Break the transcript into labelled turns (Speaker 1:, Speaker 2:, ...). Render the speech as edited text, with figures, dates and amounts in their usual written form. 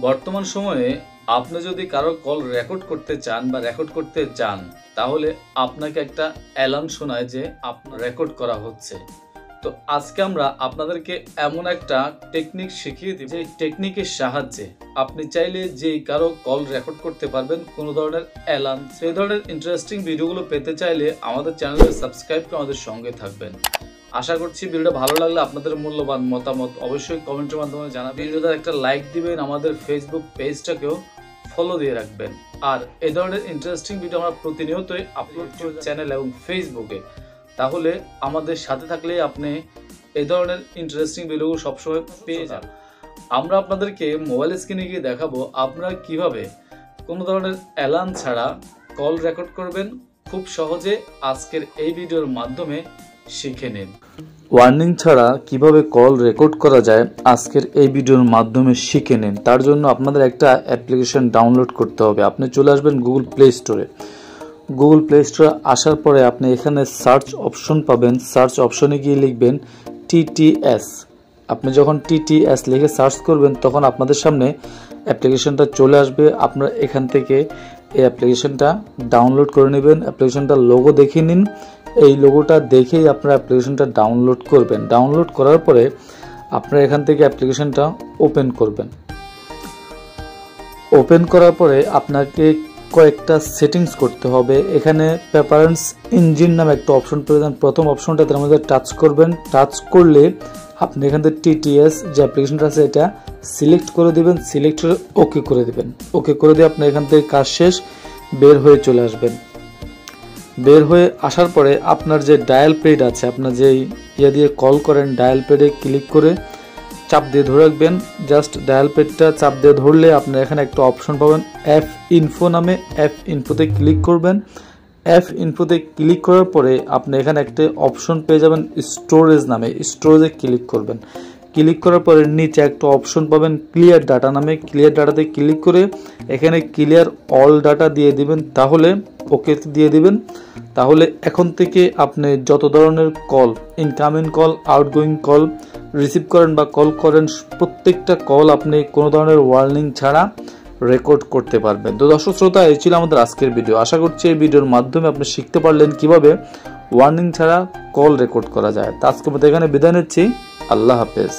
Speaker 1: বর্তমান সময়ে আপনি যদি কারো কল রেকর্ড করতে চান বা রেকর্ড করতে চান তাহলে আপনাকে একটা অ্যালার্ম শোনায় যে আপনার রেকর্ড করা হচ্ছে। তো আজকে আমরা আপনাদেরকে এমন একটা টেকনিক শিখিয়ে দিব, যে টেকনিকের সাহায্যে আপনি চাইলে যে কারো কল রেকর্ড করতে পারবেন কোনো ধরনের অ্যালার্ম। সেই ধরনের ইন্টারেস্টিং ভিডিওগুলো পেতে চাইলে আমাদের চ্যানেলকে সাবস্ক্রাইব করে আমাদের সঙ্গে থাকবেন। আশা করছি ভিডিওটা ভালো লাগলে আপনাদের মূল্যবান মতামত অবশ্যই কমেন্টের মাধ্যমে জানাবেন। ভিডিওতে একটা লাইক দিবেন, আমাদের ফেসবুক পেজটাকেও ফলো দিয়ে রাখবেন। আর এই ধরনের ইন্টারেস্টিং ভিডিও আমরা প্রতিনিয়তই আপলোড করি চ্যানেল এবং ফেসবুকে। তাহলে আমাদের সাথে থাকলে আপনি এই ধরনের ইন্টারেস্টিং ভিডিওগুলো সবসময় পেয়ে যান। আমরা আপনাদেরকে মোবাইল স্ক্রিনে গিয়ে দেখাবো আপনারা কিভাবে কোনো ধরনের অ্যালার্ম ছাড়া কল রেকর্ড করবেন খুব সহজে। আজকের এই ভিডিওর মাধ্যমে শিখে নিন। ওয়ার্নিং ছাড়া কিভাবে কল রেকর্ড করা যায় আজকের এই ভিডিওর মাধ্যমে শিখে নিন। তার জন্য আপনাদের একটা অ্যাপ্লিকেশন ডাউনলোড করতে হবে। আপনি চলে আসবেন গুগল প্লে স্টোরে। গুগল প্লে স্টোরে আসার পরে আপনি এখানে সার্চ অপশন পাবেন। সার্চ অপশনে গিয়ে লিখবেন টিটিএস। আপনি যখন টিটিএস লিখে সার্চ করবেন তখন আপনাদের সামনে অ্যাপ্লিকেশনটা চলে আসবে। আপনারা এখান থেকে এই অ্যাপ্লিকেশনটা ডাউনলোড করে নেবেন। অ্যাপ্লিকেশনটার লোগো দেখে নিন। এই লোগোটা দেখেই আপনারা অ্যাপ্লিকেশনটা ডাউনলোড করবেন। ডাউনলোড করার পরে আপনারা এখান থেকে অ্যাপ্লিকেশনটা ওপেন করবেন। ওপেন করার পরে আপনাকে কয়েকটা সেটিংস করতে হবে। এখানে প্রেফারেন্স ইঞ্জিন নামে একটা অপশন প্রয়োজন। প্রথম অপশনটা তার মধ্যে টাচ করবেন। টাচ করলে আপনি এখান থেকে টিটিএস যে অ্যাপ্লিকেশনটা আছে এটা সিলেক্ট করে দেবেন। সিলেক্ট করে ওকে করে দেবেন। ওকে করে দিয়ে আপনি এখান থেকে কাজ শেষ বের হয়ে চলে আসবেন। বের হয়ে আসার পরে আপনার যে ডায়াল পেড আছে, আপনার যে ইয়ে দিয়ে কল করেন, ডায়াল পেডে ক্লিক করে চাপ দিয়ে ধরে রাখবেন। জাস্ট ডায়াল পেডটা চাপ দিয়ে ধরলে আপনার এখানে একটা অপশন পাবেন এফ ইনফো নামে। এফ ইনফোতে ক্লিক করবেন। এফ ইনফোতে ক্লিক করার পরে আপনি এখানে একটা অপশন পেয়ে যাবেন স্টোরেজ নামে। স্টোরেজে ক্লিক করবেন। ক্লিক করার পরে নিচে একটা অপশন পাবেন ক্লিয়ার ডাটা নামে। ক্লিয়ার ডাটাতে ক্লিক করে এখানে ক্লিয়ার অল ডাটা দিয়ে দিবেন। তাহলে ওকে দিয়ে দিবেন। তাহলে এখন থেকে আপনি যত ধরনের call, incoming call, outgoing call receive করেন বা কল করেন, প্রত্যেকটা কল আপনি কোনো ধরনের ওয়ার্নিং ছাড়া রেকর্ড করতে পারবেন। তো দর্শক শ্রোতা, এই ছিল আমাদের আজকের ভিডিও। আশা করছি এই ভিডিওর মাধ্যমে আপনি শিখতে পারলেন কিভাবে ওয়ার্নিং ছাড়া কল রেকর্ড করা যায়। তো আজকের মতো এখানে বিদায় নিচ্ছি। আল্লাহ হাফেজ।